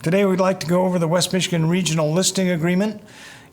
Today we'd like to go over the West Michigan Regional Listing Agreement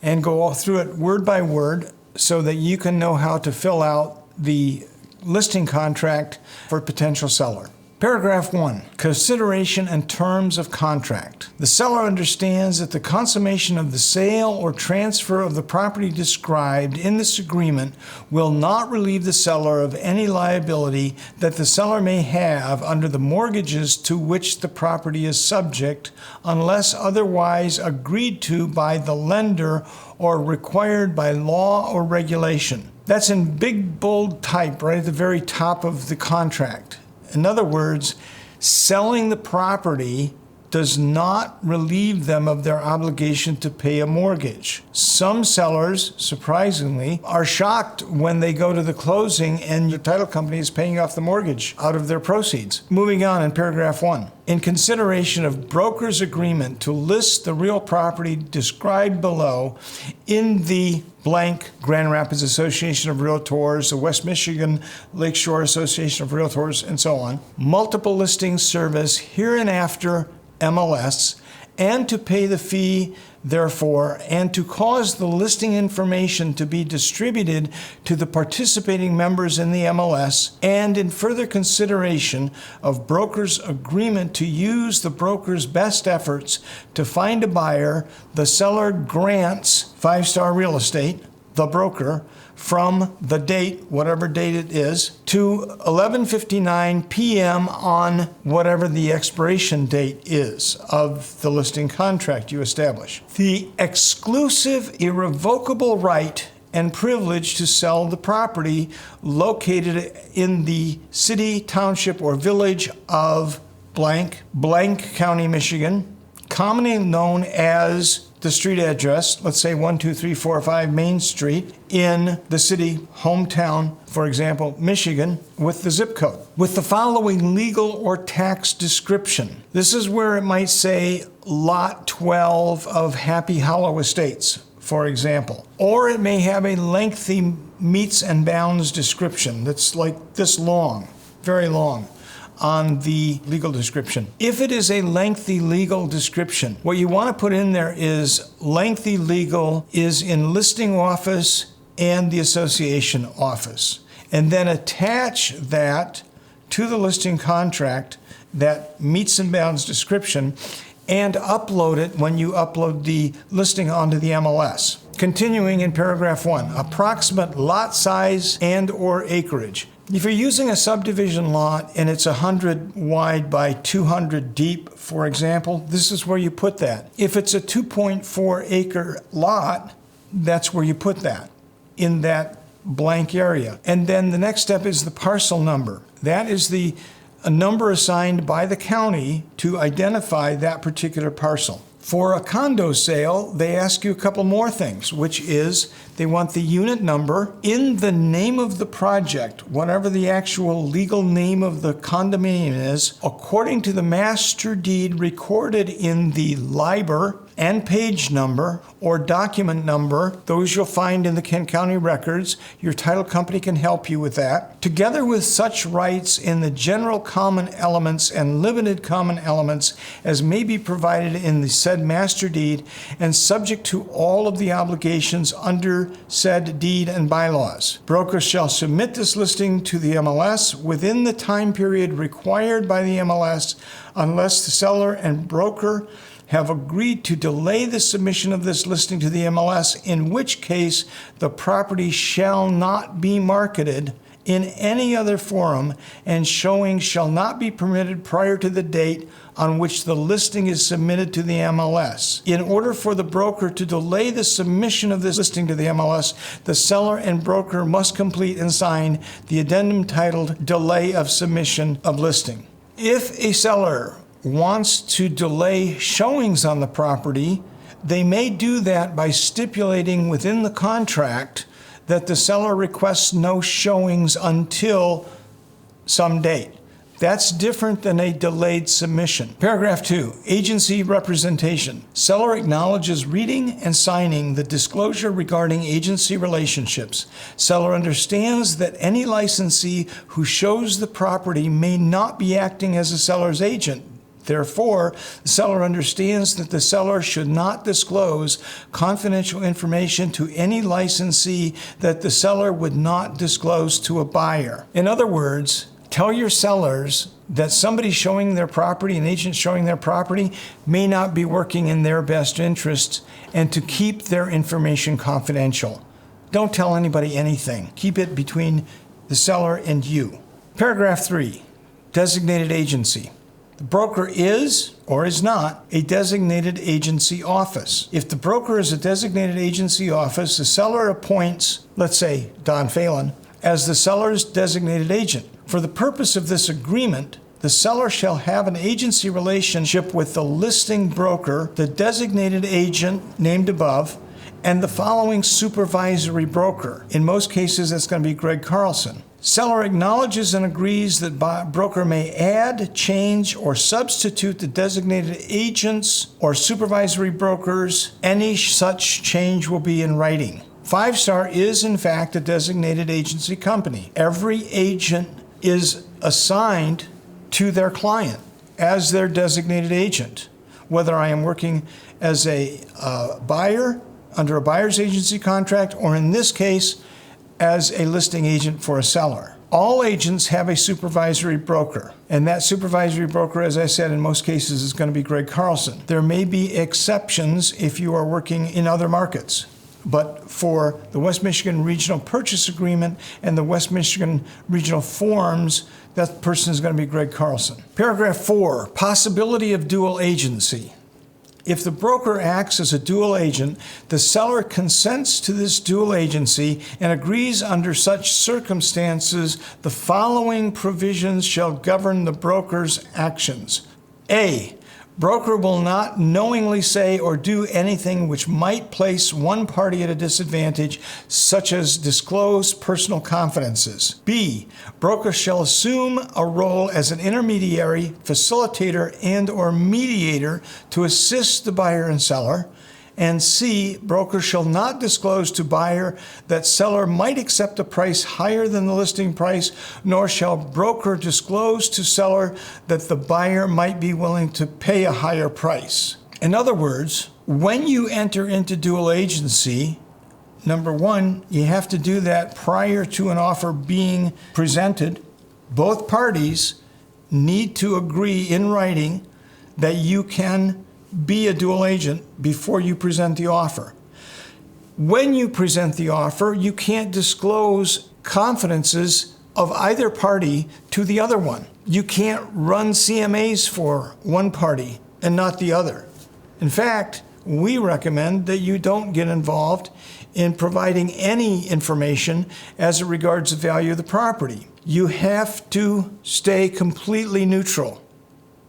and go all through it word by word so that you can know how to fill out the listing contract for a potential seller. Paragraph 1, consideration and terms of contract. The seller understands that the consummation of the sale or transfer of the property described in this agreement will not relieve the seller of any liability that the seller may have under the mortgages to which the property is subject, unless otherwise agreed to by the lender or required by law or regulation. That's in big, bold type right at the very top of the contract. In other words, selling the property does not relieve them of their obligation to pay a mortgage. Some sellers, surprisingly, are shocked when they go to the closing and your title company is paying off the mortgage out of their proceeds. Moving on in paragraph 1. In consideration of broker's agreement to list the real property described below in the blank Grand Rapids Association of Realtors, the West Michigan Lakeshore Association of Realtors, and so on, multiple listing service hereinafter MLS, and to pay the fee therefore, and to cause the listing information to be distributed to the participating members in the MLS, and in further consideration of broker's agreement to use the broker's best efforts to find a buyer, the seller grants Five Star Real Estate, the broker, from the date, whatever date it is, to 11:59 p.m. on whatever the expiration date is of the listing contract you establish. The exclusive, irrevocable right and privilege to sell the property located in the city, township, or village of blank County, Michigan, commonly known as the street address, let's say 12345 Main Street, in the city, hometown, for example, Michigan, with the zip code, with the following legal or tax description. This is where it might say Lot 12 of Happy Hollow Estates, for example. Or it may have a lengthy meets and bounds description that's like this long, very long, on the legal description. If it is a lengthy legal description, what you want to put in there is lengthy legal is in listing office and the association office. And then attach that to the listing contract, that meets and bounds description, and upload it when you upload the listing onto the MLS. Continuing in paragraph 1, approximate lot size and or acreage. If you're using a subdivision lot and it's 100 wide by 200 deep, for example, this is where you put that. If it's a 2.4 acre lot, that's where you put that, in that blank area. And then the next step is the parcel number. That is a number assigned by the county to identify that particular parcel. For a condo sale, they ask you a couple more things, which is they want the unit number in the name of the project, whatever the actual legal name of the condominium is, according to the master deed recorded in the LIBOR, and page number or document number. Those you'll find in the Kent County records. Your title company can help you with that. Together with such rights in the general common elements and limited common elements as may be provided in the said master deed, and subject to all of the obligations under said deed and bylaws. Brokers shall submit this listing to the MLS within the time period required by the MLS, unless the seller and broker have agreed to delay the submission of this listing to the MLS, in which case the property shall not be marketed in any other forum, and showing shall not be permitted prior to the date on which the listing is submitted to the MLS. In order for the broker to delay the submission of this listing to the MLS, the seller and broker must complete and sign the addendum titled Delay of Submission of Listing. If a seller wants to delay showings on the property, they may do that by stipulating within the contract that the seller requests no showings until some date. That's different than a delayed submission. Paragraph 2, agency representation. Seller acknowledges reading and signing the disclosure regarding agency relationships. Seller understands that any licensee who shows the property may not be acting as a seller's agent. Therefore, the seller understands that the seller should not disclose confidential information to any licensee that the seller would not disclose to a buyer. In other words, tell your sellers that somebody showing their property, an agent showing their property, may not be working in their best interests, and to keep their information confidential. Don't tell anybody anything. Keep it between the seller and you. Paragraph 3, designated agency. The broker is or is not a designated agency office. If the broker is a designated agency office, the seller appoints, let's say, Don Phelan, as the seller's designated agent. For the purpose of this agreement, the seller shall have an agency relationship with the listing broker, the designated agent named above, and the following supervisory broker. In most cases, that's going to be Greg Carlson. Seller acknowledges and agrees that broker may add, change, or substitute the designated agents or supervisory brokers. Any such change will be in writing. 5-Star is, in fact, a designated agency company. Every agent is assigned to their client as their designated agent, whether I am working as a buyer under a buyer's agency contract, or in this case, as a listing agent for a seller. All agents have a supervisory broker, and that supervisory broker, as I said, in most cases is going to be Greg Carlson. There may be exceptions if you are working in other markets, but for the West Michigan Regional Purchase Agreement and the West Michigan Regional Forms, that person is going to be Greg Carlson. Paragraph 4, possibility of dual agency. If the broker acts as a dual agent, the seller consents to this dual agency and agrees under such circumstances, the following provisions shall govern the broker's actions. A, broker will not knowingly say or do anything which might place one party at a disadvantage, such as disclose personal confidences. B, broker shall assume a role as an intermediary, facilitator, and or mediator to assist the buyer and seller. And C, broker shall not disclose to buyer that seller might accept a price higher than the listing price, nor shall broker disclose to seller that the buyer might be willing to pay a higher price. In other words, when you enter into dual agency, number one, you have to do that prior to an offer being presented. Both parties need to agree in writing that you can be a dual agent before you present the offer. When you present the offer, you can't disclose confidences of either party to the other one. You can't run CMAs for one party and not the other. In fact, we recommend that you don't get involved in providing any information as it regards the value of the property. You have to stay completely neutral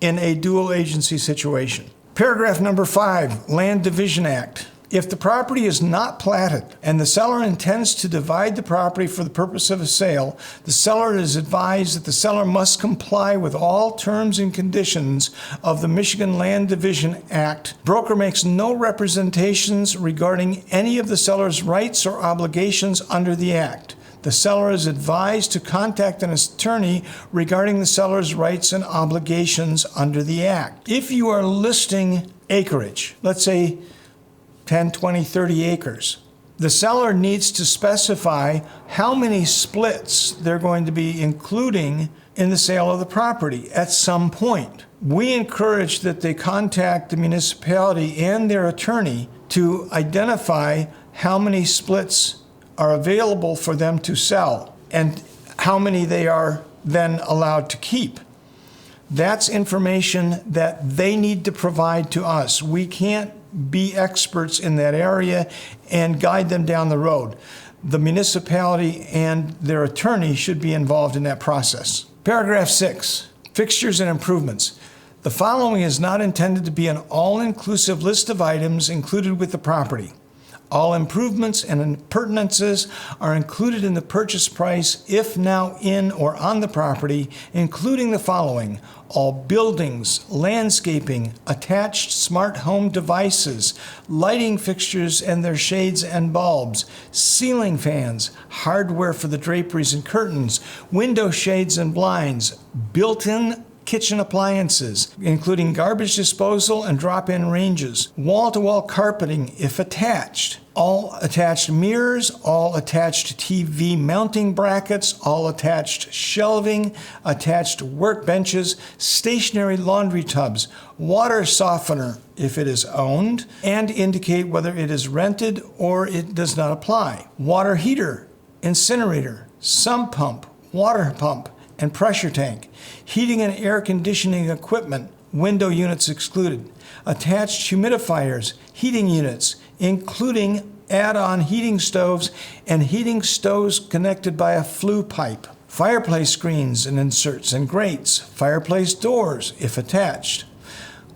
in a dual agency situation. Paragraph number 5, Land Division Act. If the property is not platted and the seller intends to divide the property for the purpose of a sale, the seller is advised that the seller must comply with all terms and conditions of the Michigan Land Division Act. Broker makes no representations regarding any of the seller's rights or obligations under the act. The seller is advised to contact an attorney regarding the seller's rights and obligations under the act. If you are listing acreage, let's say 10, 20, 30 acres, the seller needs to specify how many splits they're going to be including in the sale of the property at some point. We encourage that they contact the municipality and their attorney to identify how many splits are available for them to sell and how many they are then allowed to keep. That's information that they need to provide to us. We can't be experts in that area and guide them down the road. The municipality and their attorney should be involved in that process. Paragraph 6, fixtures and improvements. The following is not intended to be an all-inclusive list of items included with the property. All improvements and appurtenances are included in the purchase price if now in or on the property, including the following: all buildings, landscaping, attached smart home devices, lighting fixtures and their shades and bulbs, ceiling fans, hardware for the draperies and curtains, window shades and blinds, built-in kitchen appliances, including garbage disposal and drop-in ranges, wall-to-wall carpeting if attached, all attached mirrors, all attached TV mounting brackets, all attached shelving, attached workbenches, stationary laundry tubs, water softener if it is owned, and indicate whether it is rented or it does not apply. Water heater, incinerator, sump pump, water pump, and pressure tank. Heating and air conditioning equipment, window units excluded. Attached humidifiers, heating units, including add-on heating stoves and heating stoves connected by a flue pipe. Fireplace screens and inserts and grates. Fireplace doors, if attached.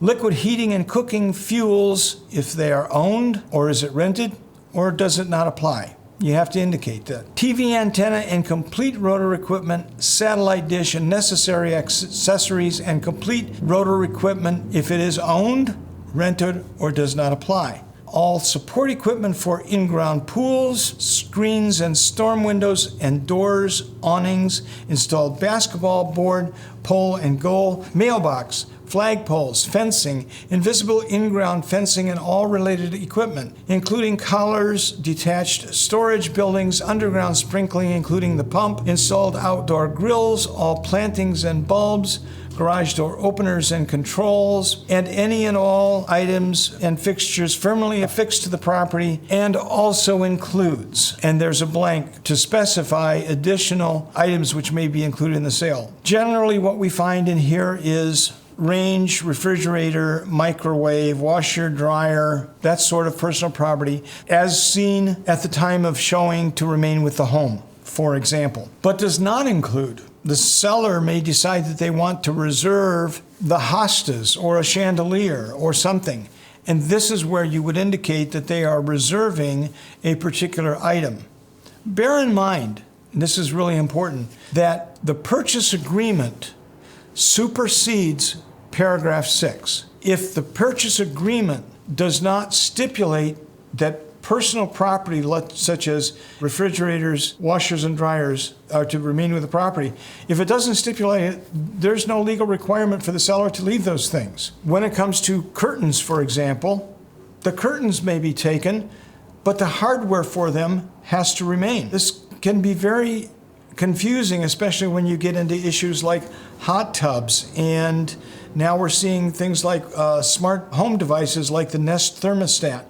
Liquid heating and cooking fuels, if they are owned, or is it rented, or does it not apply? You have to indicate that. TV antenna and complete rotor equipment, satellite dish and necessary accessories and complete rotor equipment if it is owned, rented, or does not apply. All support equipment for in-ground pools, screens and storm windows and doors, awnings, installed basketball board, pole and goal, mailbox, flagpoles, fencing, invisible in-ground fencing, and all related equipment, including collars, detached storage buildings, underground sprinkling, including the pump, installed outdoor grills, all plantings and bulbs, garage door openers and controls, and any and all items and fixtures firmly affixed to the property, and also includes, and there's a blank to specify additional items which may be included in the sale. Generally, what we find in here is range, refrigerator, microwave, washer, dryer, that sort of personal property, as seen at the time of showing to remain with the home, for example, but does not include. The seller may decide that they want to reserve the hostas or a chandelier or something, and this is where you would indicate that they are reserving a particular item. Bear in mind, and this is really important, that the purchase agreement supersedes paragraph 6. If the purchase agreement does not stipulate that personal property, such as refrigerators, washers, and dryers, are to remain with the property, if it doesn't stipulate it, there's no legal requirement for the seller to leave those things. When it comes to curtains, for example, the curtains may be taken, but the hardware for them has to remain. This can be very confusing, especially when you get into issues like hot tubs, and now we're seeing things like smart home devices like the Nest thermostat.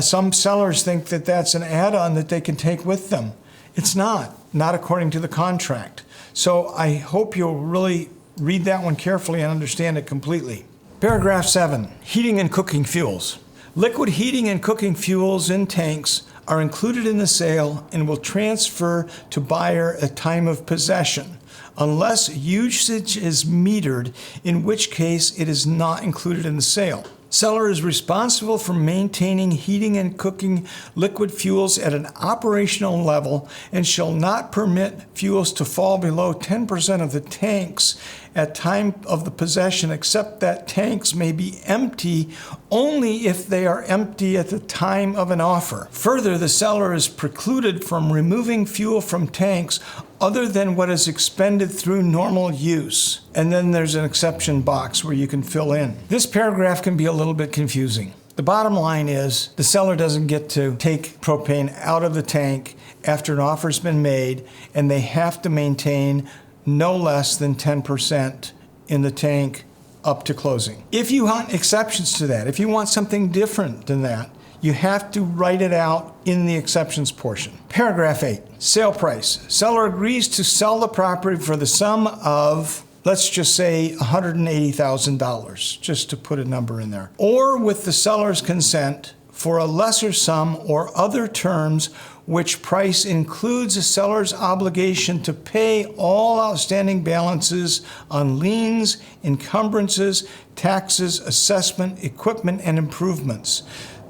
Some sellers think that that's an add-on that they can take with them. It's not according to the contract. So I hope you'll really read that one carefully and understand it completely. Paragraph 7, heating and cooking fuels. Liquid heating and cooking fuels in tanks are included in the sale and will transfer to buyer at time of possession, unless usage is metered, in which case it is not included in the sale. Seller is responsible for maintaining heating and cooking liquid fuels at an operational level and shall not permit fuels to fall below 10% of the tanks at time of the possession, except that tanks may be empty only if they are empty at the time of an offer. Further, the seller is precluded from removing fuel from tanks other than what is expended through normal use. And then there's an exception box where you can fill in. This paragraph can be a little bit confusing. The bottom line is the seller doesn't get to take propane out of the tank after an offer's been made, and they have to maintain no less than 10% in the tank up to closing. If you want exceptions to that, if you want something different than that, you have to write it out in the exceptions portion. Paragraph 8, sale price. Seller agrees to sell the property for the sum of, let's just say, $180,000, just to put a number in there, or with the seller's consent for a lesser sum or other terms, which price includes a seller's obligation to pay all outstanding balances on liens, encumbrances, taxes, assessment, equipment, and improvements.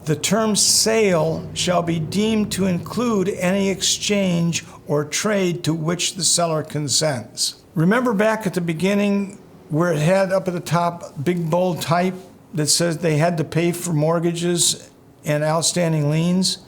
The term sale shall be deemed to include any exchange or trade to which the seller consents. Remember back at the beginning where it had up at the top big bold type that says they had to pay for mortgages and outstanding liens?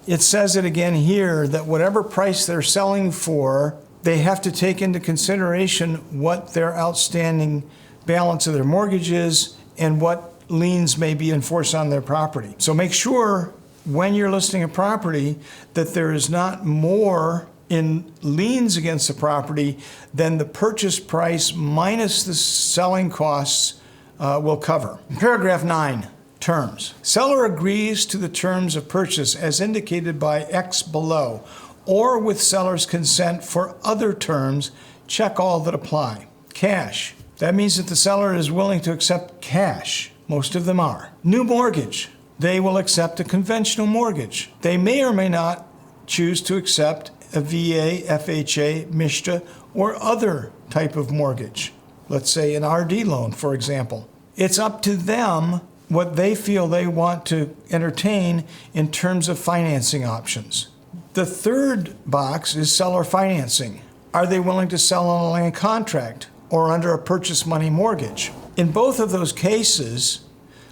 It says it again here that whatever price they're selling for They have to take into consideration what their outstanding balance of their mortgage is and what liens may be enforced on their property. So make sure when you're listing a property that there is not more in liens against the property than the purchase price minus the selling costs will cover. Paragraph 9, terms. Seller agrees to the terms of purchase as indicated by X below, or with seller's consent for other terms, check all that apply. Cash. That means that the seller is willing to accept cash. Most of them are. New mortgage. They will accept a conventional mortgage. They may or may not choose to accept a VA, FHA, MSHA, or other type of mortgage. Let's say an RD loan, for example. It's up to them what they feel they want to entertain in terms of financing options. The third box is seller financing. Are they willing to sell on a land contract or under a purchase money mortgage? In both of those cases,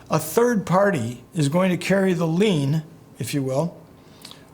a third party is going to carry the lien, if you will,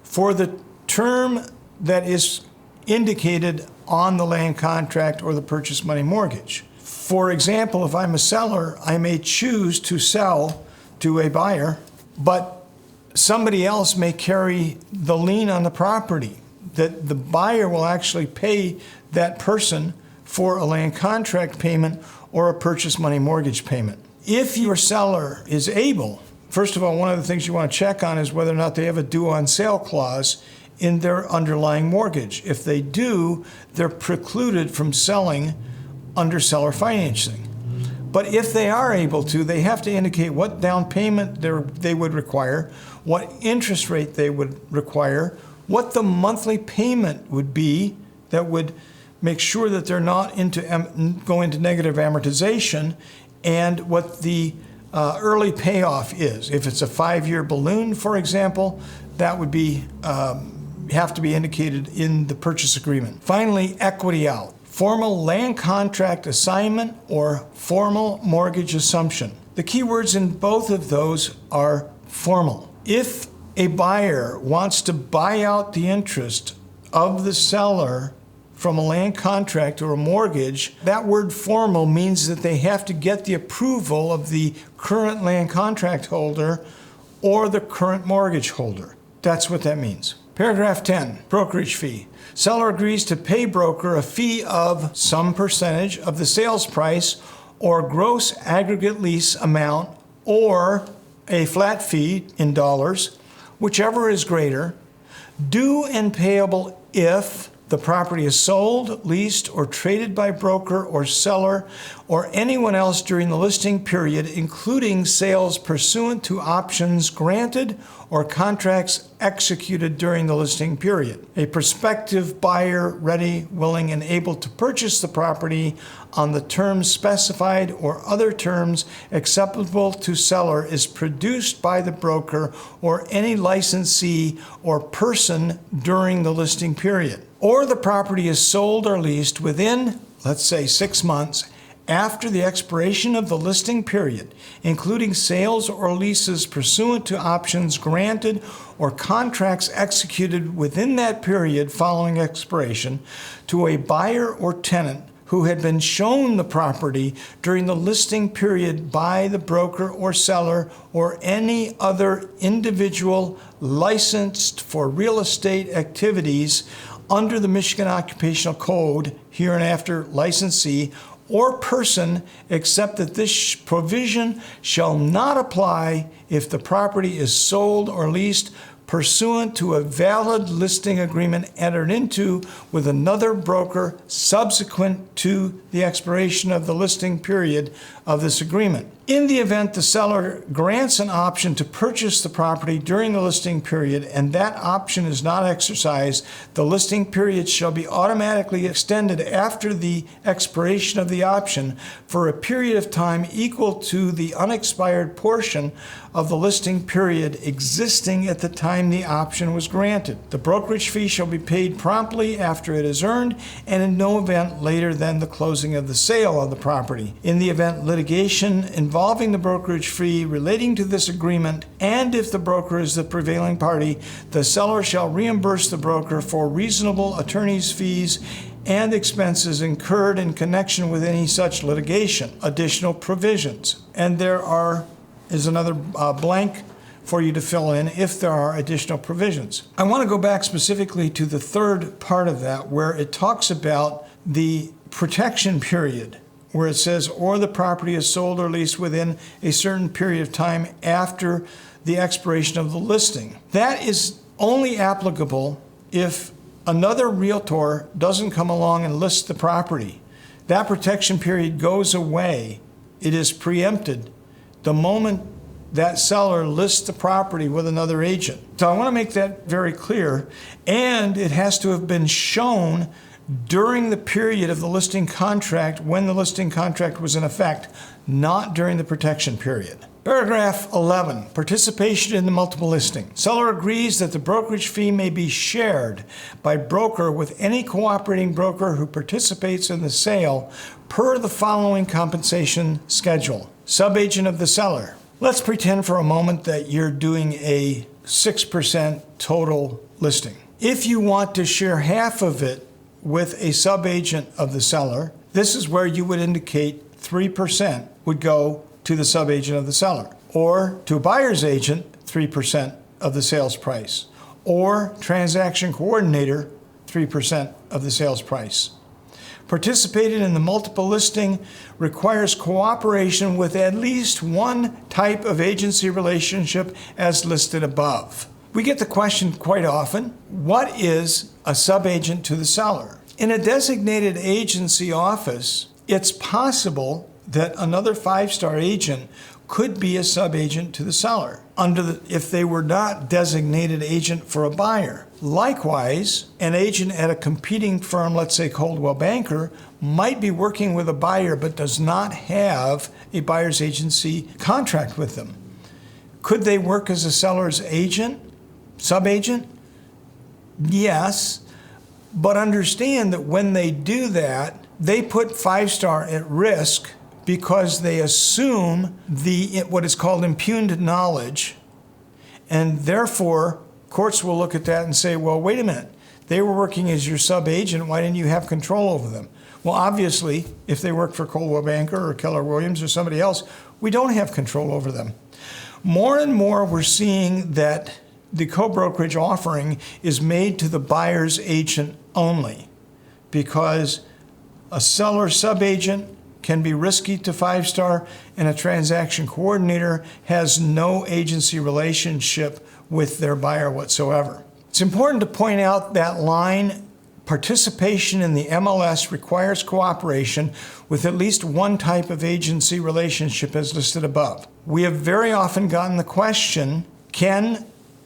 for the term that is indicated on the land contract or the purchase money mortgage. For example, if I'm a seller, I may choose to sell to a buyer, but somebody else may carry the lien on the property, that the buyer will actually pay that person for a land contract payment or a purchase money mortgage payment. If your seller is able, first of all, one of the things you want to check on is whether or not they have a due on sale clause in their underlying mortgage. If they do, they're precluded from selling under seller financing. But if they are able to, they have to indicate what down payment they would require, what interest rate they would require, what the monthly payment would be that would make sure that they're not go into negative amortization, and what the early payoff is. If it's a 5-year balloon, for example, that would be have to be indicated in the purchase agreement. Finally, equity out. Formal land contract assignment or formal mortgage assumption. The key words in both of those are formal. If a buyer wants to buy out the interest of the seller from a land contract or a mortgage, that word formal means that they have to get the approval of the current land contract holder or the current mortgage holder. That's what that means. Paragraph 10, brokerage fee. Seller agrees to pay broker a fee of some percentage of the sales price or gross aggregate lease amount, or a flat fee in dollars, whichever is greater, due and payable if the property is sold, leased, or traded by broker or seller or anyone else during the listing period, including sales pursuant to options granted or contracts executed during the listing period. A prospective buyer ready, willing, and able to purchase the property on the terms specified or other terms acceptable to seller is produced by the broker or any licensee or person during the listing period. Or the property is sold or leased within, let's say, 6 months after the expiration of the listing period, including sales or leases pursuant to options granted or contracts executed within that period following expiration, to a buyer or tenant who had been shown the property during the listing period by the broker or seller or any other individual licensed for real estate activities under the Michigan Occupational Code, hereinafter licensee, or person, except that this provision shall not apply if the property is sold or leased pursuant to a valid listing agreement entered into with another broker subsequent to the expiration of the listing period of this agreement. In the event the seller grants an option to purchase the property during the listing period and that option is not exercised, the listing period shall be automatically extended after the expiration of the option for a period of time equal to the unexpired portion of the listing period existing at the time the option was granted. The brokerage fee shall be paid promptly after it is earned and in no event later than the closing of the sale of the property. In the event litigation involving the brokerage fee relating to this agreement, and if the broker is the prevailing party, the seller shall reimburse the broker for reasonable attorney's fees and expenses incurred in connection with any such litigation, additional provisions. And there is another blank for you to fill in if there are additional provisions. I want to go back specifically to the third part of that where it talks about the protection period, where it says, or the property is sold or leased within a certain period of time after the expiration of the listing. That is only applicable if another realtor doesn't come along and list the property. That protection period goes away. It is preempted the moment that seller lists the property with another agent. So I want to make that very clear. And it has to have been shown during the period of the listing contract when the listing contract was in effect, not during the protection period. Paragraph 11, participation in the multiple listing. Seller agrees that the brokerage fee may be shared by broker with any cooperating broker who participates in the sale per the following compensation schedule. Subagent of the seller. Let's pretend for a moment that you're doing a 6% total listing. If you want to share half of it with a subagent of the seller, this is where you would indicate 3% would go to the subagent of the seller, or to a buyer's agent, 3% of the sales price, or transaction coordinator, 3% of the sales price. Participating in the multiple listing requires cooperation with at least one type of agency relationship as listed above. We get the question quite often, what is a subagent to the seller? In a designated agency office, it's possible that another five-star agent could be a subagent to the seller if they were not designated agent for a buyer. Likewise, an agent at a competing firm, let's say Coldwell Banker, might be working with a buyer but does not have a buyer's agency contract with them. Could they work as a seller's agent, subagent? Yes, but understand that when they do that, they put five-star at risk because they assume what is called impugned knowledge, and therefore courts will look at that and say, well, wait a minute, they were working as your sub-agent, why didn't you have control over them? Well, obviously, if they work for Coldwell Banker or Keller Williams or somebody else, we don't have control over them. More and more we're seeing that the co-brokerage offering is made to the buyer's agent only because a seller sub-agent can be risky to five-star, and a transaction coordinator has no agency relationship with their buyer whatsoever. It's important to point out that line, participation in the MLS requires cooperation with at least one type of agency relationship as listed above. We have very often gotten the question, can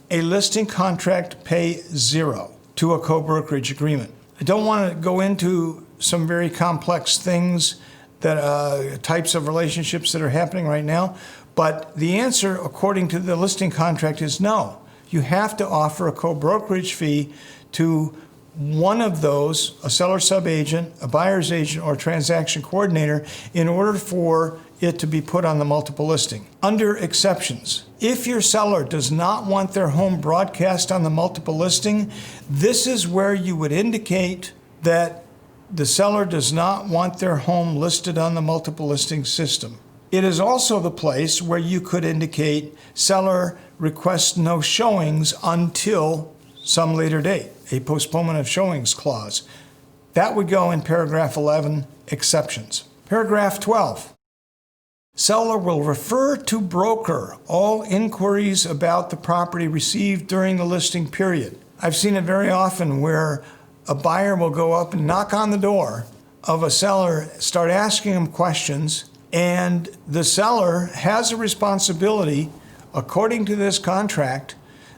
a listing contract pay zero to a co-brokerage agreement? I don't want to go into some very complex things that types of relationships that are happening right now, but the answer, according to the listing contract, is no. You have to offer a co-brokerage fee to one of those, a seller sub-agent, a buyer's agent, or transaction coordinator, in order for it to be put on the multiple listing. Under exceptions, if your seller does not want their home broadcast on the multiple listing, this is where you would indicate that the seller does not want their home listed on the multiple listing system. It is also the place where you could indicate seller requests no showings until some later date, a postponement of showings clause. That would go in paragraph 11, exceptions. Paragraph 12. Seller will refer to broker all inquiries about the property received during the listing period. I've seen it very often where a buyer will go up and knock on the door of a seller, start asking him questions, and the seller has a responsibility, according to this contract,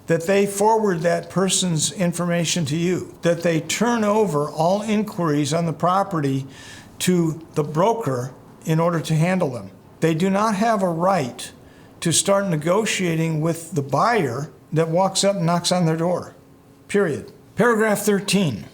that they forward that person's information to you, that they turn over all inquiries on the property to the broker in order to handle them. They do not have a right to start negotiating with the buyer that walks up and knocks on their door, period. Paragraph 13.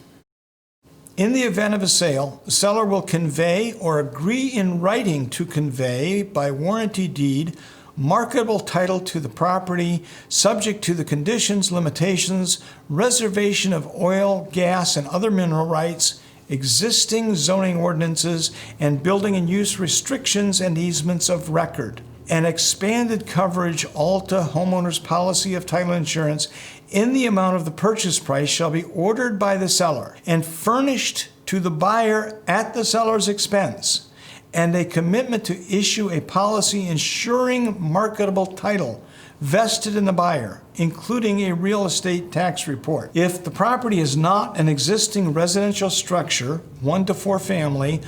In the event of a sale, the seller will convey or agree in writing to convey by warranty deed marketable title to the property, subject to the conditions, limitations, reservation of oil, gas, and other mineral rights, existing zoning ordinances and building and use restrictions and easements of record. An expanded coverage Alta homeowner's policy of title insurance in the amount of the purchase price shall be ordered by the seller and furnished to the buyer at the seller's expense, and a commitment to issue a policy ensuring marketable title vested in the buyer, including a real estate tax report. If the property is not an existing residential structure, 1 to 4 family,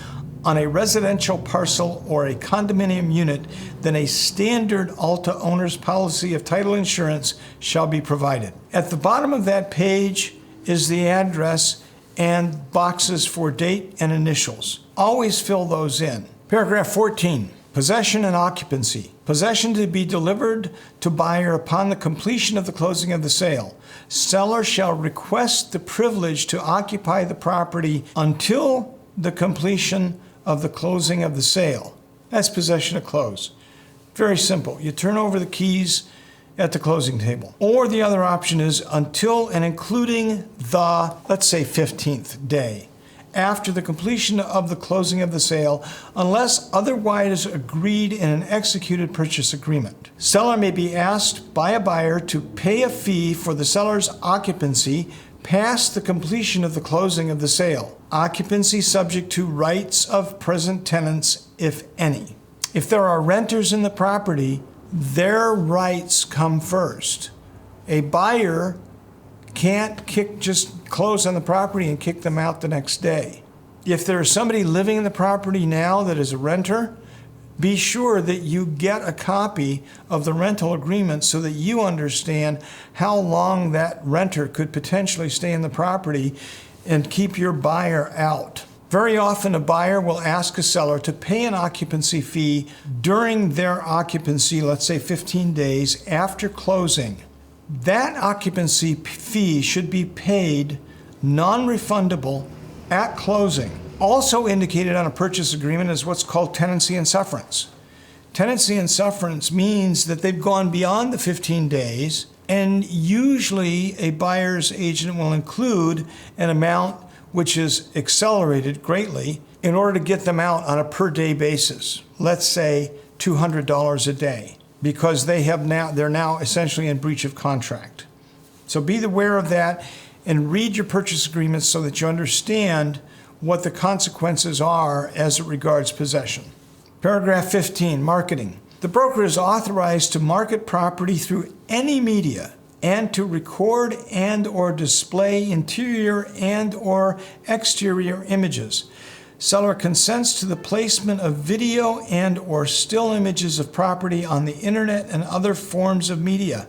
on a residential parcel or a condominium unit, then a standard Alta owner's policy of title insurance shall be provided. At the bottom of that page is the address and boxes for date and initials. Always fill those in. Paragraph 14, possession and occupancy. Possession to be delivered to buyer upon the completion of the closing of the sale. Seller shall request the privilege to occupy the property until the completion of the closing of the sale. That's possession at close. Very simple. You turn over the keys at the closing table. Or the other option is until and including the, let's say, 15th day after the completion of the closing of the sale, unless otherwise agreed in an executed purchase agreement. Seller may be asked by a buyer to pay a fee for the seller's occupancy past the completion of the closing of the sale. Occupancy subject to rights of present tenants, if any. If there are renters in the property, their rights come first. A buyer can't just close on the property and kick them out the next day. If there is somebody living in the property now that is a renter, be sure that you get a copy of the rental agreement so that you understand how long that renter could potentially stay in the property and keep your buyer out. Very often a buyer will ask a seller to pay an occupancy fee during their occupancy, let's say 15 days after closing. That occupancy fee should be paid non-refundable at closing. Also indicated on a purchase agreement is what's called tenancy and sufferance. Tenancy and sufferance means that they've gone beyond the 15 days, and usually a buyer's agent will include an amount which is accelerated greatly in order to get them out on a per day basis. Let's say $200 a day, because they're now essentially in breach of contract. So be aware of that and read your purchase agreements so that you understand what the consequences are as it regards possession. Paragraph 15, marketing. The broker is authorized to market property through any media and to record and or display interior and or exterior images. Seller consents to the placement of video and or still images of property on the internet and other forms of media.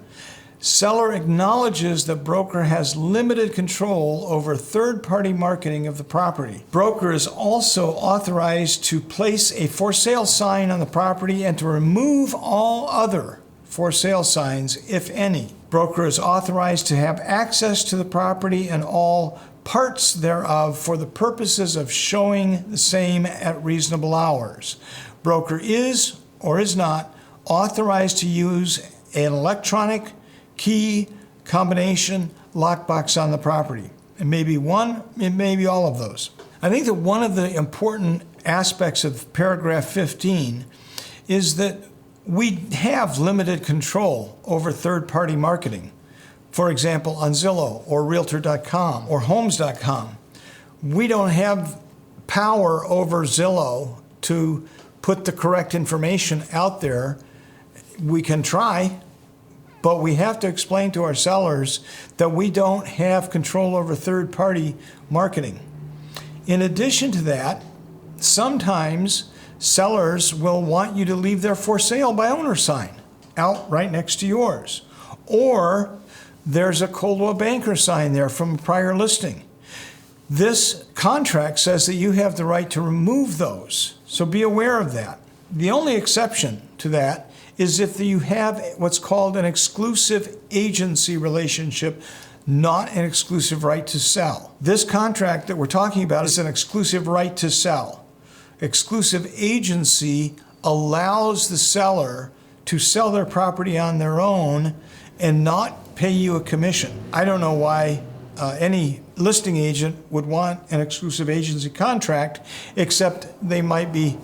Seller acknowledges that broker has limited control over third-party marketing of the property. Broker is also authorized to place a for sale sign on the property and to remove all other for sale signs, if any. Broker is authorized to have access to the property and all parts thereof for the purposes of showing the same at reasonable hours. Broker is or is not authorized to use an electronic key combination lockbox on the property. It may be one, it may be all of those. I think that one of the important aspects of paragraph 15 is that we have limited control over third-party marketing. For example, on Zillow or Realtor.com or Homes.com, we don't have power over Zillow to put the correct information out there. We can try, but we have to explain to our sellers that we don't have control over third-party marketing. In addition to that, sometimes sellers will want you to leave their for sale by owner sign out right next to yours. Or there's a Coldwell Banker sign there from a prior listing. This contract says that you have the right to remove those, so be aware of that. The only exception to that is if you have what's called an exclusive agency relationship, not an exclusive right to sell. This contract that we're talking about is an exclusive right to sell. Exclusive agency allows the seller to sell their property on their own and not pay you a commission. I don't know why any listing agent would want an exclusive agency contract, except they might be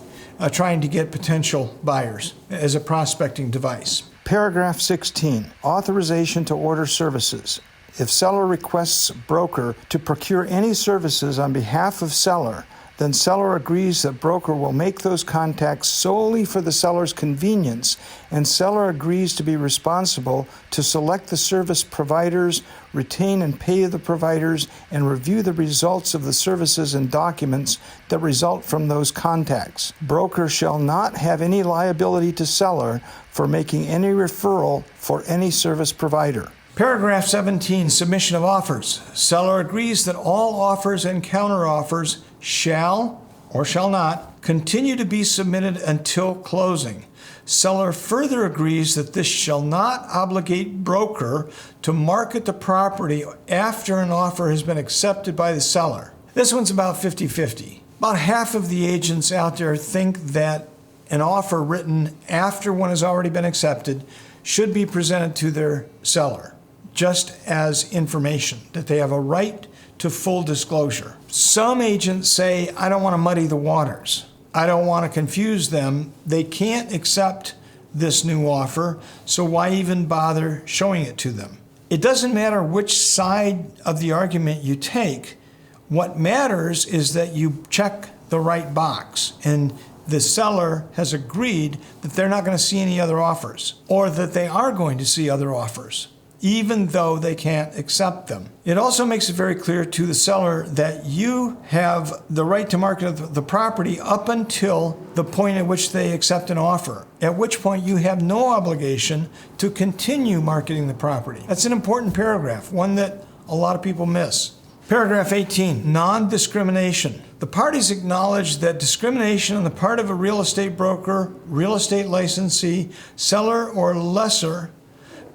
trying to get potential buyers as a prospecting device. Paragraph 16, authorization to order services. If seller requests broker to procure any services on behalf of seller, then seller agrees that broker will make those contacts solely for the seller's convenience, and seller agrees to be responsible to select the service providers, retain and pay the providers, and review the results of the services and documents that result from those contacts. Broker shall not have any liability to seller for making any referral for any service provider. Paragraph 17, submission of offers. Seller agrees that all offers and counteroffers shall or shall not continue to be submitted until closing. Seller further agrees that this shall not obligate broker to market the property after an offer has been accepted by the seller. This one's about 50-50. About half of the agents out there think that an offer written after one has already been accepted should be presented to their seller, just as information, that they have a right to full disclosure. Some agents say, I don't want to muddy the waters. I don't want to confuse them. They can't accept this new offer, so why even bother showing it to them? It doesn't matter which side of the argument you take. What matters is that you check the right box, and the seller has agreed that they're not going to see any other offers, or that they are going to see other offers, even though they can't accept them. It also makes it very clear to the seller that you have the right to market the property up until the point at which they accept an offer, at which point you have no obligation to continue marketing the property. That's an important paragraph, one that a lot of people miss. Paragraph 18, non-discrimination. The parties acknowledge that discrimination on the part of a real estate broker, real estate licensee, seller, or lessor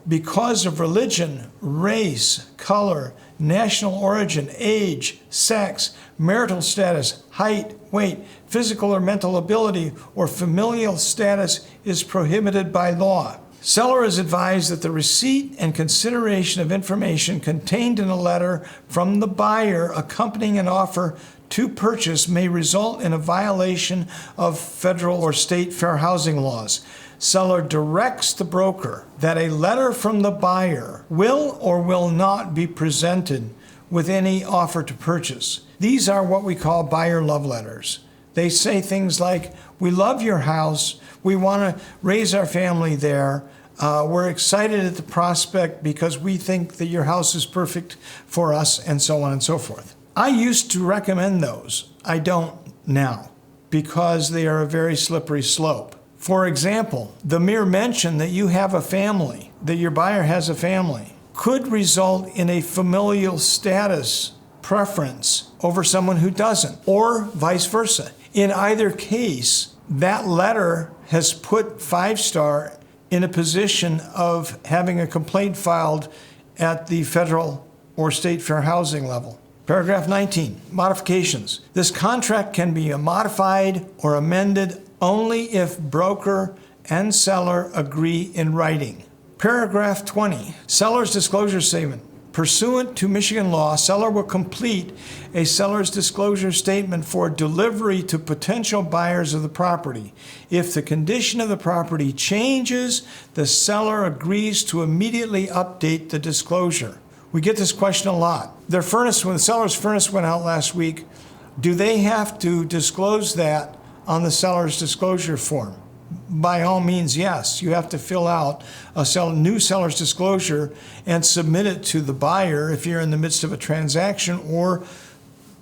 because of religion, race, color, national origin, age, sex, marital status, height, weight, physical or mental ability, or familial status is prohibited by law. Seller is advised that the receipt and consideration of information contained in a letter from the buyer accompanying an offer to purchase may result in a violation of federal or state fair housing laws. Seller directs the broker that a letter from the buyer will or will not be presented with any offer to purchase. These are what we call buyer love letters. They say things like, we love your house, we want to raise our family there, we're excited at the prospect because we think that your house is perfect for us, and so on and so forth. I used to recommend those. I don't now, because they are a very slippery slope. For example, the mere mention that you have a family, that your buyer has a family, could result in a familial status preference over someone who doesn't, or vice versa. In either case, that letter has put 5 Star in a position of having a complaint filed at the federal or state fair housing level. Paragraph 19, modifications. This contract can be modified or amended only if broker and seller agree in writing. Paragraph 20, seller's disclosure statement. Pursuant to Michigan law, seller will complete a seller's disclosure statement for delivery to potential buyers of the property. If the condition of the property changes, the seller agrees to immediately update the disclosure. We get this question a lot. When the seller's furnace went out last week, do they have to disclose that on the seller's disclosure form? By all means, yes. You have to fill out a new seller's disclosure and submit it to the buyer if you're in the midst of a transaction, or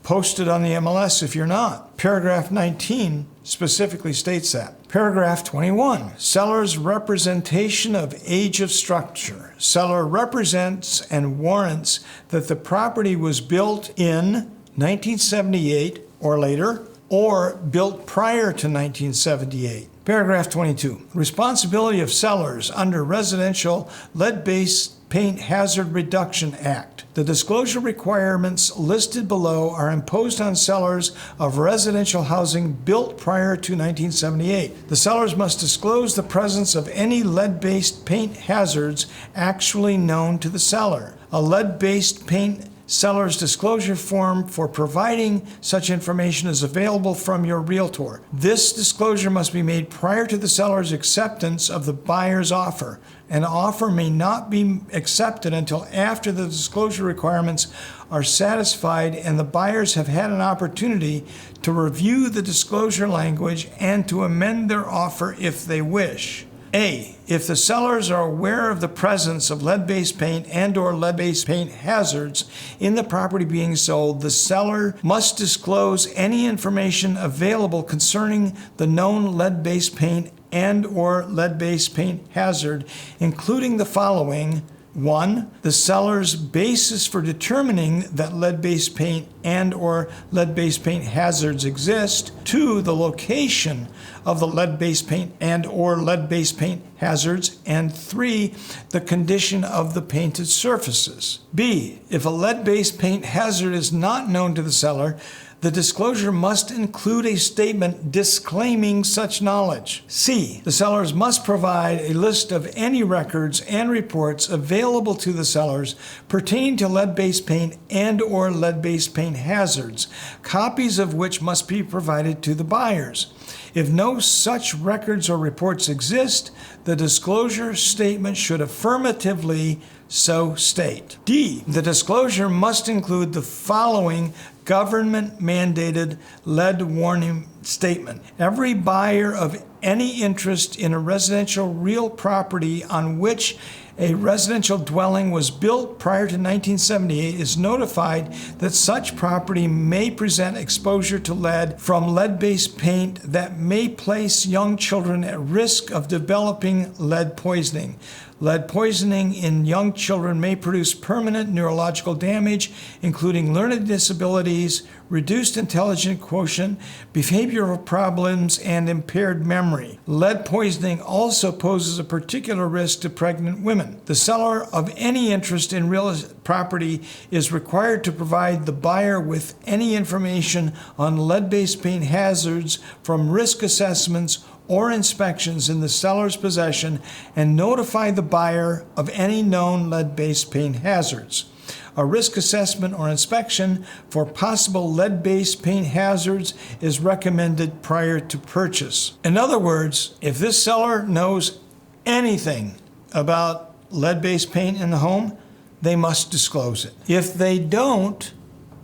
post it on the MLS if you're not. Paragraph 19 specifically states that. Paragraph 21, seller's representation of age of structure. Seller represents and warrants that the property was built in 1978 or later, or built prior to 1978. Paragraph 22, responsibility of sellers under Residential Lead-Based Paint Hazard Reduction Act. The disclosure requirements listed below are imposed on sellers of residential housing built prior to 1978. The sellers must disclose the presence of any lead-based paint hazards actually known to the seller. A lead-based paint seller's disclosure form for providing such information is available from your realtor. This disclosure must be made prior to the seller's acceptance of the buyer's offer. An offer may not be accepted until after the disclosure requirements are satisfied and the buyers have had an opportunity to review the disclosure language and to amend their offer if they wish. A, if the sellers are aware of the presence of lead-based paint and/or lead-based paint hazards in the property being sold, the seller must disclose any information available concerning the known lead-based paint and/or lead-based paint hazard, including the following. 1. The seller's basis for determining that lead-based paint and/or lead-based paint hazards exist. 2. The location of the lead-based paint and/or lead-based paint hazards. And 3. The condition of the painted surfaces. B. If a lead-based paint hazard is not known to the seller, the disclosure must include a statement disclaiming such knowledge. C. The sellers must provide a list of any records and reports available to the sellers pertaining to lead-based paint and/or lead-based paint hazards, copies of which must be provided to the buyers. If no such records or reports exist, the disclosure statement should affirmatively so state. D. The disclosure must include the following government-mandated lead warning statement. Every buyer of any interest in a residential real property on which a residential dwelling was built prior to 1978 is notified that such property may present exposure to lead from lead-based paint that may place young children at risk of developing lead poisoning. Lead poisoning in young children may produce permanent neurological damage, including learning disabilities, reduced intelligence quotient, behavioral problems, and impaired memory. Lead poisoning also poses a particular risk to pregnant women. The seller of any interest in real property is required to provide the buyer with any information on lead-based paint hazards from risk assessments or inspections in the seller's possession and notify the buyer of any known lead-based paint hazards. A risk assessment or inspection for possible lead-based paint hazards is recommended prior to purchase. In other words, if this seller knows anything about lead-based paint in the home, they must disclose it. If they don't,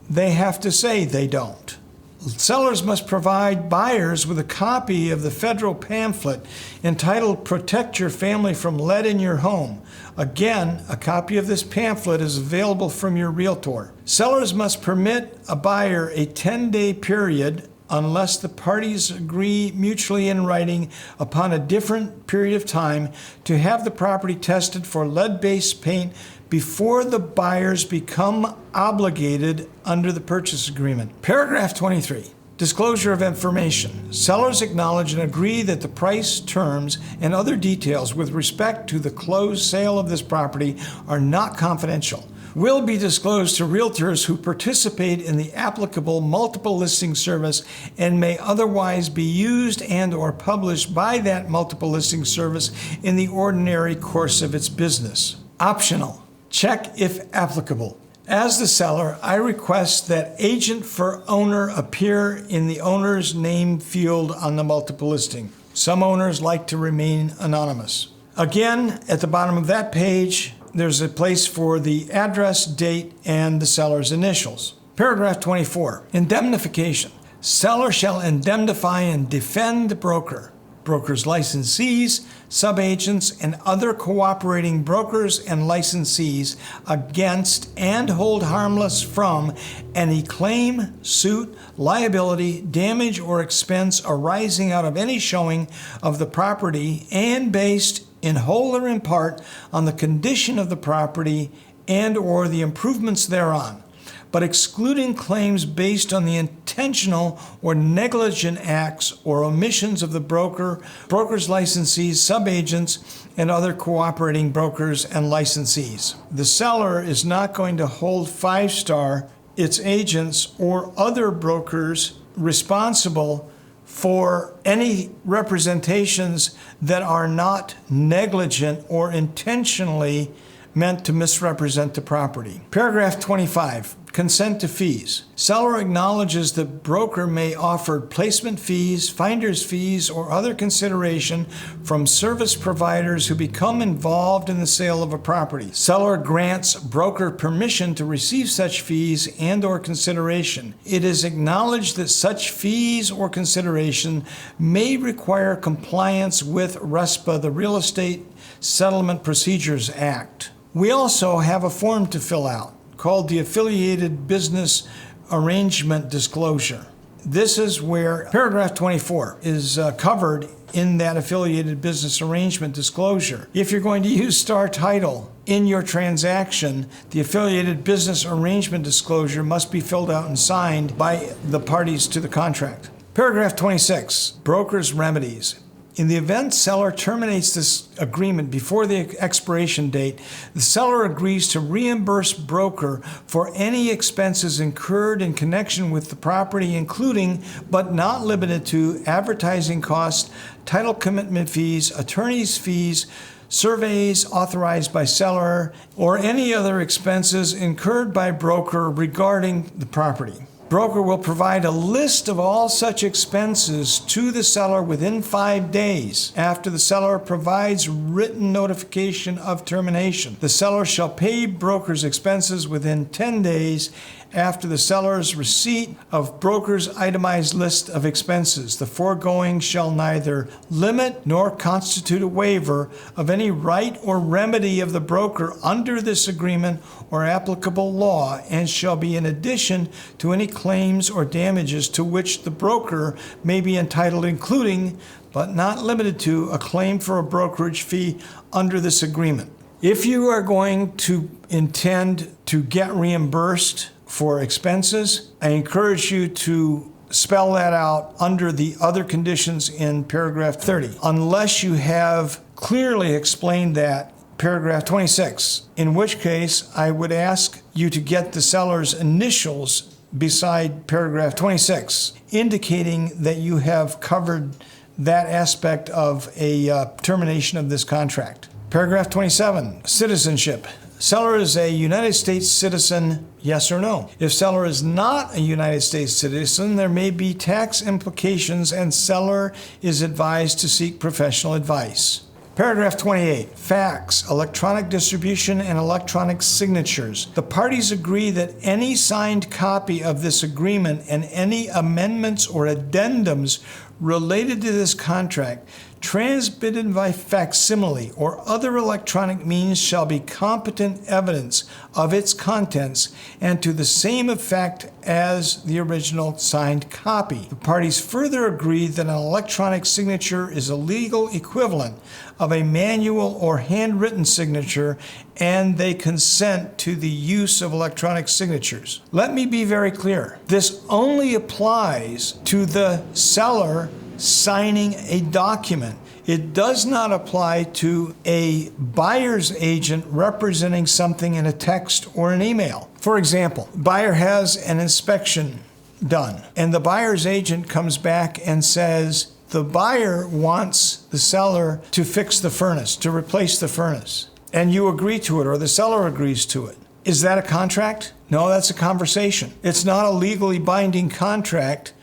they have to say they don't. Sellers must provide buyers with a copy of the federal pamphlet entitled Protect Your Family from Lead in Your Home. Again, a copy of this pamphlet is available from your realtor. Sellers must permit a buyer a 10-day period unless the parties agree mutually in writing upon a different period of time to have the property tested for lead-based paint before the buyers become obligated under the purchase agreement. Paragraph 23. Disclosure of information. Sellers acknowledge and agree that the price, terms, and other details with respect to the closed sale of this property are not confidential, will be disclosed to realtors who participate in the applicable multiple listing service and may otherwise be used and/or published by that multiple listing service in the ordinary course of its business. Optional. Check if applicable. As the seller, I request that agent for owner appear in the owner's name field on the multiple listing. Some owners like to remain anonymous. Again, at the bottom of that page, there's a place for the address, date, and the seller's initials. Paragraph 24. Indemnification. Seller shall indemnify and defend the broker, broker's licensees, subagents, and other cooperating brokers and licensees against and hold harmless from any claim, suit, liability, damage, or expense arising out of any showing of the property and based in whole or in part on the condition of the property and or the improvements thereon, but excluding claims based on the intentional or negligent acts or omissions of the broker, broker's licensees, subagents, and other cooperating brokers and licensees. The seller is not going to hold 5-Star, its agents, or other brokers responsible for any representations that are not negligent or intentionally meant to misrepresent the property. Paragraph 25. consent to fees. Seller acknowledges that broker may offer placement fees, finder's fees, or other consideration from service providers who become involved in the sale of a property. Seller grants broker permission to receive such fees and/or consideration. It is acknowledged that such fees or consideration may require compliance with RESPA, the Real Estate Settlement Procedures Act. We also have a form to fill out called the Affiliated Business Arrangement Disclosure. This is where paragraph 24 is covered in that Affiliated Business Arrangement Disclosure. If you're going to use Star Title in your transaction, the Affiliated Business Arrangement Disclosure must be filled out and signed by the parties to the contract. Paragraph 26, broker's remedies. In the event seller terminates this agreement before the expiration date, the seller agrees to reimburse broker for any expenses incurred in connection with the property, including but not limited to advertising costs, title commitment fees, attorney's fees, surveys authorized by seller, or any other expenses incurred by broker regarding the property. Broker will provide a list of all such expenses to the seller within 5 days after the seller provides written notification of termination. The seller shall pay broker's expenses within 10 days after the seller's receipt of broker's itemized list of expenses. The foregoing shall neither limit nor constitute a waiver of any right or remedy of the broker under this agreement or applicable law, and shall be in addition to any claims or damages to which the broker may be entitled, including but not limited to a claim for a brokerage fee under this agreement. If you are going to intend to get reimbursed for expenses, I encourage you to spell that out under the other conditions in paragraph 30, unless you have clearly explained that paragraph 26, in which case I would ask you to get the seller's initials beside paragraph 26, indicating that you have covered that aspect of a termination of this contract. Paragraph 27, citizenship. Seller is a United States citizen, yes or no? If seller is not a United States citizen, there may be tax implications, and seller is advised to seek professional advice. Paragraph 28, fax, electronic distribution, and electronic signatures. The parties agree that any signed copy of this agreement and any amendments or addendums related to this contract transmitted by facsimile or other electronic means shall be competent evidence of its contents and to the same effect as the original signed copy. The parties further agree that an electronic signature is a legal equivalent of a manual or handwritten signature, and they consent to the use of electronic signatures. Let me be very clear. This only applies to the seller signing a document. It does not apply to a buyer's agent representing something in a text or an email. For example, buyer has an inspection done, and the buyer's agent comes back and says the buyer wants the seller to fix the furnace, to replace the furnace, and you agree to it, or the seller agrees to it. Is that a contract? No, that's a conversation. It's not a legally binding contract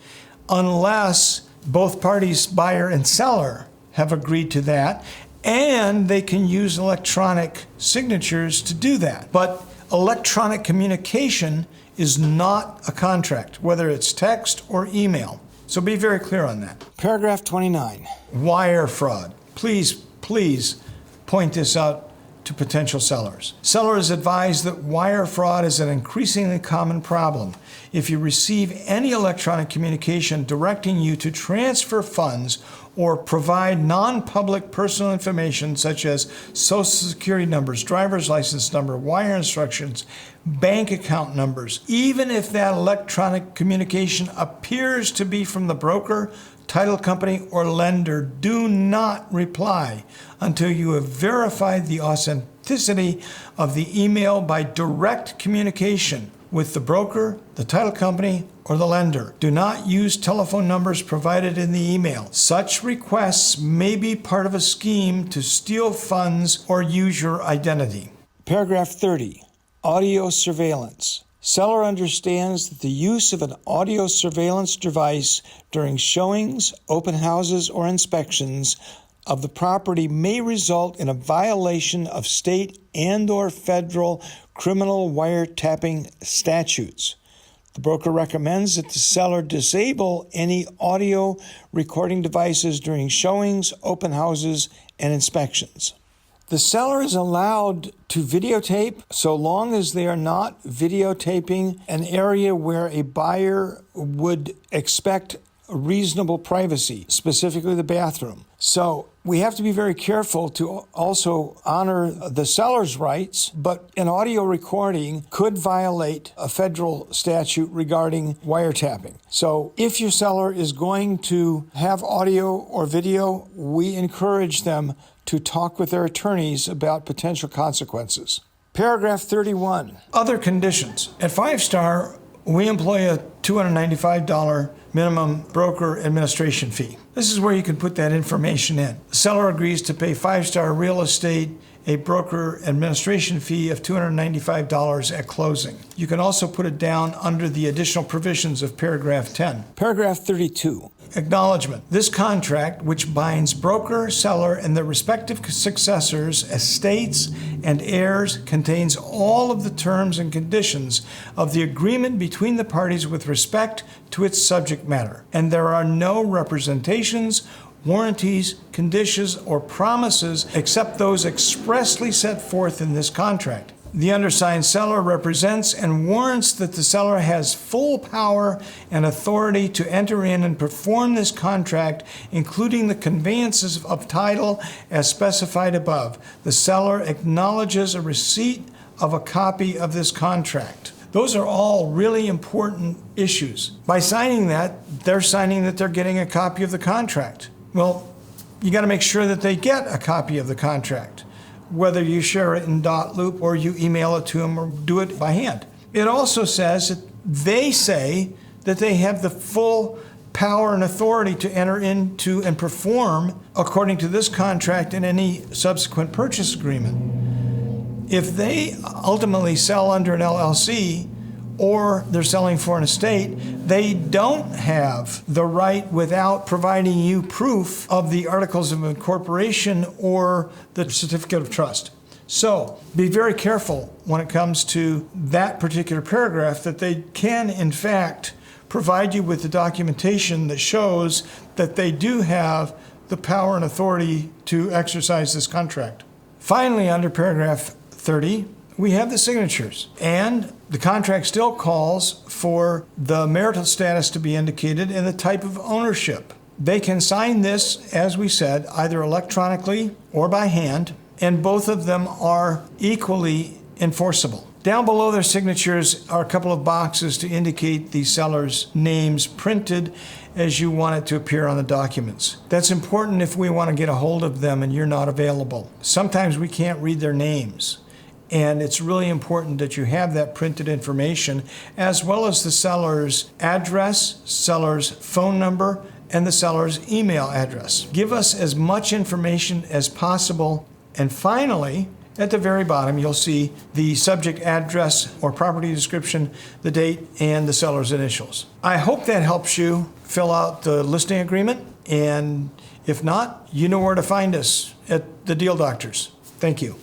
unless both parties, buyer and seller, have agreed to that, and they can use electronic signatures to do that. But electronic communication is not a contract, whether it's text or email. So be very clear on that. Paragraph 29. Wire fraud. Please point this out to potential sellers. Seller is advised that wire fraud is an increasingly common problem. If you receive any electronic communication directing you to transfer funds or provide non-public personal information such as social security numbers, driver's license number, wire instructions, bank account numbers, even if that electronic communication appears to be from the broker, title company, or lender, do not reply until you have verified the authenticity of the email by direct communication with the broker, the title company, or the lender. Do not use telephone numbers provided in the email. Such requests may be part of a scheme to steal funds or use your identity. Paragraph 30. Audio surveillance. Seller understands that the use of an audio surveillance device during showings, open houses, or inspections of the property may result in a violation of state and/or federal criminal wiretapping statutes. The broker recommends that the seller disable any audio recording devices during showings, open houses, and inspections. The seller is allowed to videotape so long as they are not videotaping an area where a buyer would expect reasonable privacy, specifically the bathroom. So we have to be very careful to also honor the seller's rights, but an audio recording could violate a federal statute regarding wiretapping. So if your seller is going to have audio or video, we encourage them to talk with their attorneys about potential consequences. Paragraph 31. Other conditions. At 5-star, we employ a $295 minimum broker administration fee. This is where you can put that information in. The seller agrees to pay 5-star real estate a broker administration fee of $295 at closing. You can also put it down under the additional provisions of paragraph 10. Paragraph 32. Acknowledgement. This contract, which binds broker, seller, and their respective successors, estates, and heirs, contains all of the terms and conditions of the agreement between the parties with respect to its subject matter, and there are no representations, warranties, conditions, or promises except those expressly set forth in this contract. The undersigned seller represents and warrants that the seller has full power and authority to enter in and perform this contract, including the conveyances of title as specified above. The seller acknowledges a receipt of a copy of this contract. Those are all really important issues. By signing that, they're signing that they're getting a copy of the contract. Well, you got to make sure that they get a copy of the contract, whether you share it in .loop or you email it to them or do it by hand. It also says that they say that they have the full power and authority to enter into and perform according to this contract and any subsequent purchase agreement. If they ultimately sell under an LLC or they're selling for an estate, they don't have the right without providing you proof of the articles of incorporation or the certificate of trust. So be very careful when it comes to that particular paragraph that they can, in fact, provide you with the documentation that shows that they do have the power and authority to exercise this contract. Finally, under paragraph 30, we have the signatures, and the contract still calls for the marital status to be indicated and the type of ownership. They can sign this, as we said, either electronically or by hand, and both of them are equally enforceable. Down below their signatures are a couple of boxes to indicate the seller's names printed as you want it to appear on the documents. That's important if we want to get a hold of them and you're not available. Sometimes we can't read their names. And it's really important that you have that printed information, as well as the seller's address, seller's phone number, and the seller's email address. Give us as much information as possible. And finally, at the very bottom, you'll see the subject address or property description, the date, and the seller's initials. I hope that helps you fill out the listing agreement. And if not, you know where to find us at the Deal Doctors. Thank you.